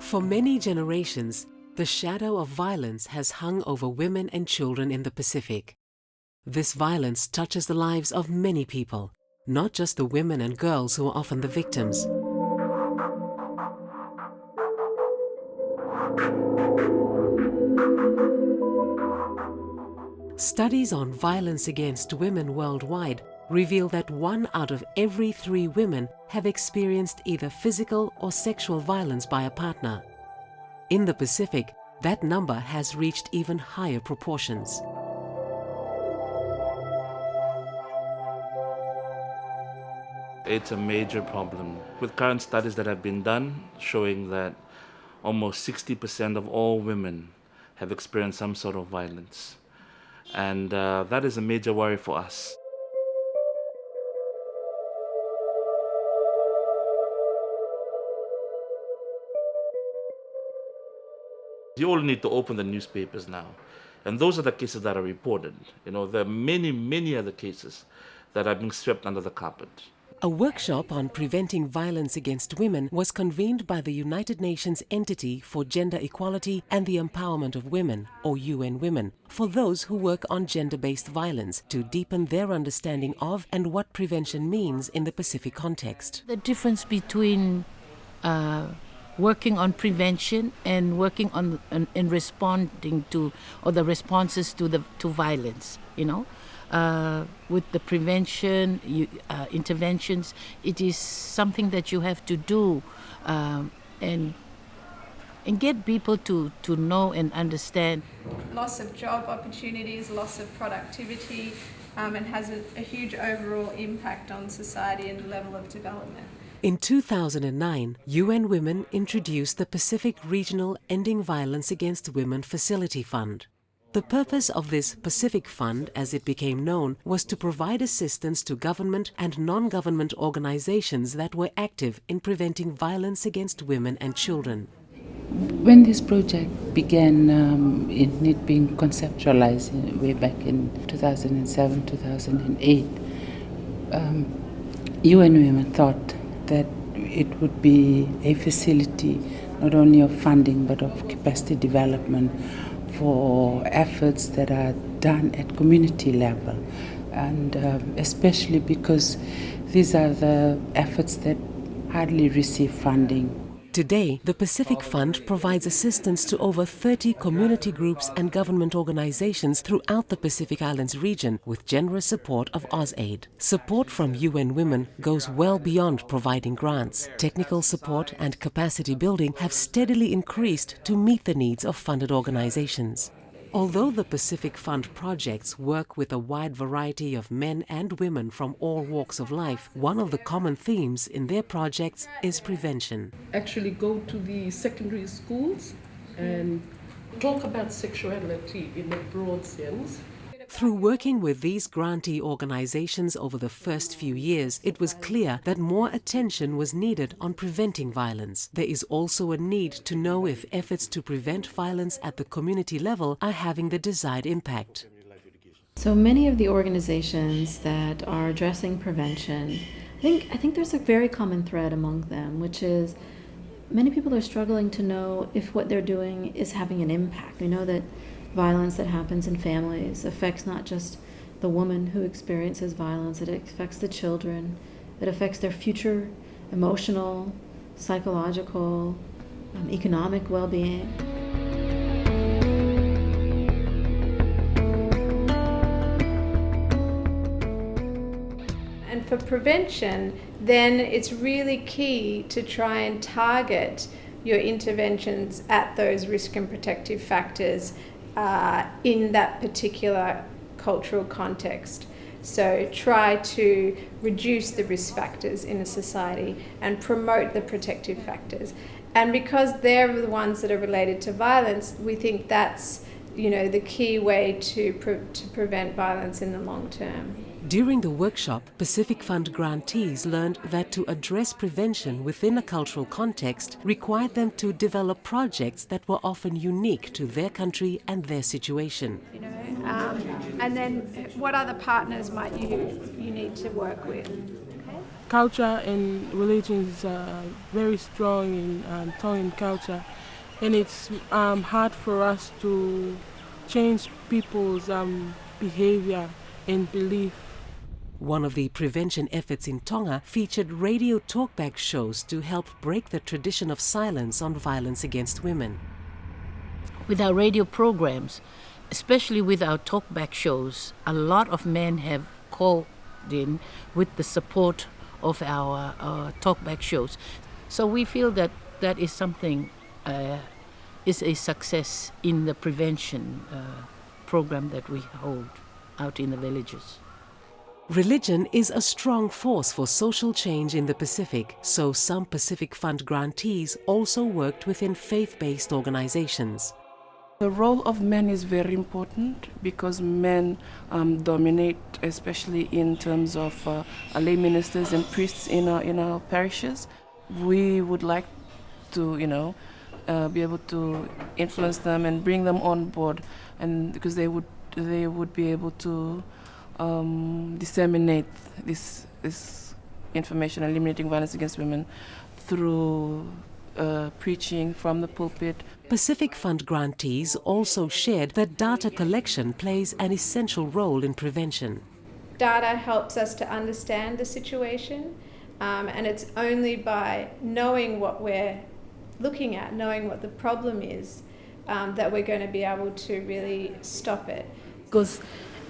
For many generations, the shadow of violence has hung over women and children in the Pacific. This violence touches the lives of many people, not just the women and girls who are often the victims. Studies on violence against women worldwide reveal that 1 out of every 3 women have experienced either physical or sexual violence by a partner. In the Pacific, that number has reached even higher proportions. It's a major problem, with current studies that have been done showing that almost 60% of all women have experienced some sort of violence. And that is a major worry for us. You all need to open the newspapers now. And those are the cases that are reported. You know, there are many, many other cases that are being swept under the carpet. A workshop on preventing violence against women was convened by the United Nations Entity for Gender Equality and the Empowerment of Women, or UN Women, for those who work on gender-based violence to deepen their understanding of and what prevention means in the Pacific context. The difference between working on prevention and working on in responding to, or the responses to violence, you know. With the prevention interventions, it is something that you have to do and get people to know and understand. Loss of job opportunities, loss of productivity, and has a huge overall impact on society and level of development. In 2009, UN Women introduced the Pacific Regional Ending Violence Against Women Facility Fund. The purpose of this Pacific Fund, as it became known, was to provide assistance to government and non-government organizations that were active in preventing violence against women and children. When this project began, it being conceptualized way back in 2007, 2008, UN Women thought that it would be a facility not only of funding but of capacity development for efforts that are done at community level, and especially because these are the efforts that hardly receive funding. Today, the Pacific Fund provides assistance to over 30 community groups and government organizations throughout the Pacific Islands region with generous support of AusAid. Support from UN Women goes well beyond providing grants. Technical support and capacity building have steadily increased to meet the needs of funded organizations. Although the Pacific Fund projects work with a wide variety of men and women from all walks of life, one of the common themes in their projects is prevention. Actually go to the secondary schools and talk about sexuality in a broad sense. Through working with these grantee organizations over the first few years, it was clear that more attention was needed on preventing violence. There is also a need to know if efforts to prevent violence at the community level are having the desired impact. So many of the organizations that are addressing prevention, I think there's a very common thread among them, which is many people are struggling to know if what they're doing is having an impact. We know that violence that happens in families affects not just the woman who experiences violence, it affects the children, it affects their future emotional, psychological, economic well-being. And for prevention, then it's really key to try and target your interventions at those risk and protective factors in that particular cultural context. So try to reduce the risk factors in a society and promote the protective factors. And because they're the ones that are related to violence, we think that's, the key way to prevent violence in the long term. During the workshop, Pacific Fund grantees learned that to address prevention within a cultural context required them to develop projects that were often unique to their country and their situation. And then what other partners might you need to work with? Okay. Culture and religion is very strong in Tongan culture, and it's hard for us to change people's behavior and belief. One of the prevention efforts in Tonga featured radio talkback shows to help break the tradition of silence on violence against women. With our radio programs, especially with our talkback shows, a lot of men have called in with the support of our talkback shows. So we feel that that is something, is a success in the prevention program that we hold out in the villages. Religion is a strong force for social change in the Pacific, so some Pacific Fund grantees also worked within faith-based organizations. The role of men is very important because men dominate, especially in terms of lay ministers and priests in our parishes. We would like to, be able to influence them and bring them on board, and because they would be able to disseminate this information, eliminating violence against women, through preaching from the pulpit. Pacific Fund grantees also shared that data collection plays an essential role in prevention. Data helps us to understand the situation, and it's only by knowing what we're looking at, knowing what the problem is, that we're going to be able to really stop it. Because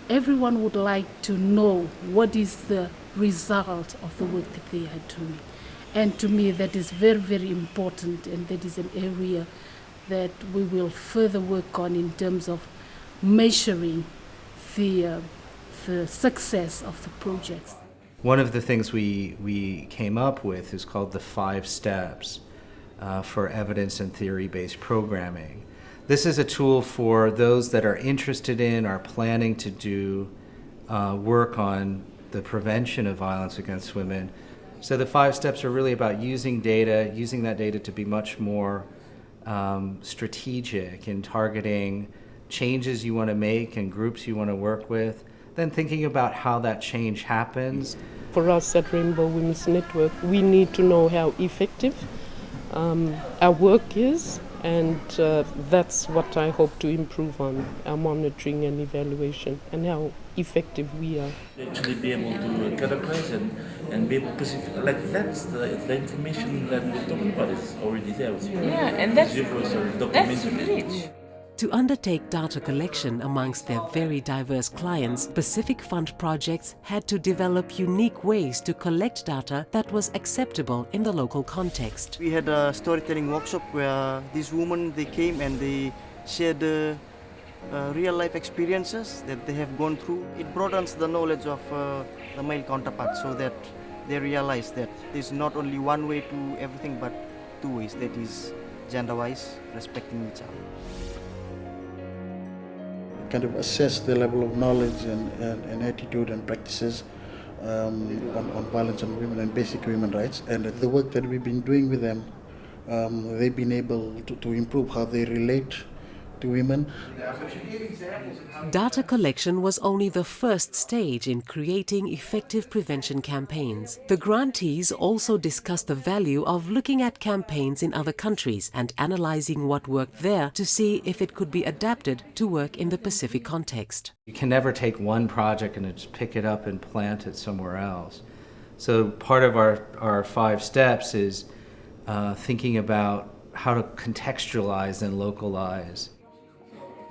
everyone would like to know what is the result of the work that they are doing. And to me, that is very, very important, and that is an area that we will further work on in terms of measuring the success of the projects. One of the things we came up with is called the 5 steps for evidence and theory-based programming. This is a tool for those that are interested in, are planning to do work on the prevention of violence against women. So the 5 steps are really about using that data to be much more strategic in targeting changes you want to make and groups you want to work with, then thinking about how that change happens. For us at Rainbow Women's Network, we need to know how effective our work is, and that's what I hope to improve on, our monitoring and evaluation, and how effective we are. Actually be able to categorize and be able to, like, that's the information that we're talking about is already there. And that's rich. To undertake data collection amongst their very diverse clients, Pacific Fund projects had to develop unique ways to collect data that was acceptable in the local context. We had a storytelling workshop where these women, they came and they shared the real life experiences that they have gone through. It broadens the knowledge of the male counterpart so that they realize that there's not only one way to everything but 2 ways, that is gender-wise, respecting each other. Kind of assess the level of knowledge and attitude and practices on violence on women and basic human rights. And the work that we've been doing with them, they've been able to improve how they relate to women. Data collection was only the first stage in creating effective prevention campaigns. The grantees also discussed the value of looking at campaigns in other countries and analyzing what worked there to see if it could be adapted to work in the Pacific context. You can never take one project and just pick it up and plant it somewhere else. So part of our 5 steps is thinking about how to contextualize and localize.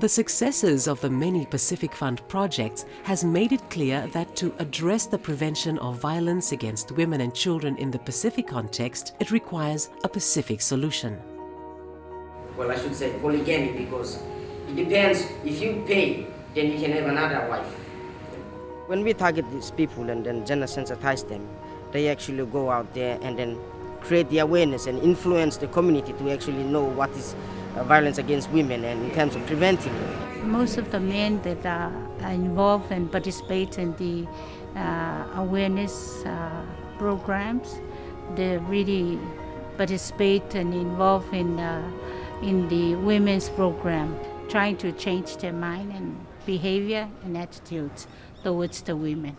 The successes of the many Pacific Fund projects has made it clear that to address the prevention of violence against women and children in the Pacific context, it requires a Pacific solution. Well, I should say polygamy, because it depends. If you pay, then you can have another wife. When we target these people and then gender sensitize them, they actually go out there and then create the awareness and influence the community to actually know what is violence against women and in terms of preventing it. Most of the men that are involved and participate in the awareness programs, they really participate and involved in the women's program, trying to change their mind and behavior and attitudes towards the women.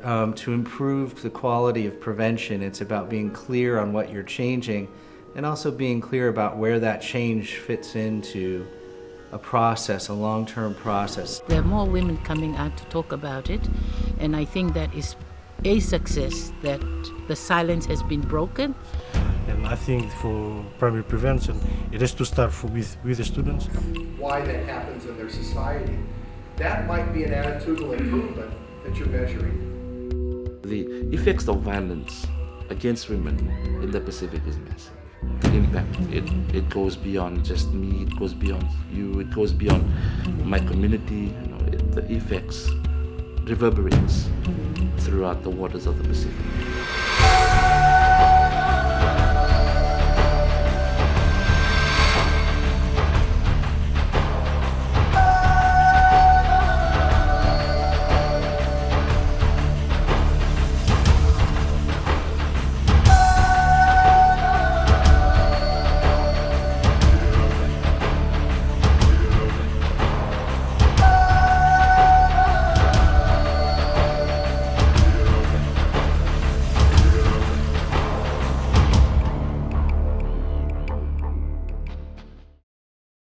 To improve the quality of prevention, it's about being clear on what you're changing and also being clear about where that change fits into a process, a long-term process. There are more women coming out to talk about it, and I think that is a success, that the silence has been broken. And I think for primary prevention, it has to start with the students. Why that happens in their society. That might be an attitudinal improvement that you're measuring. The effects of violence against women in the Pacific is massive. The impact, it goes beyond just me, it goes beyond you, it goes beyond my community. The effects reverberates throughout the waters of the Pacific.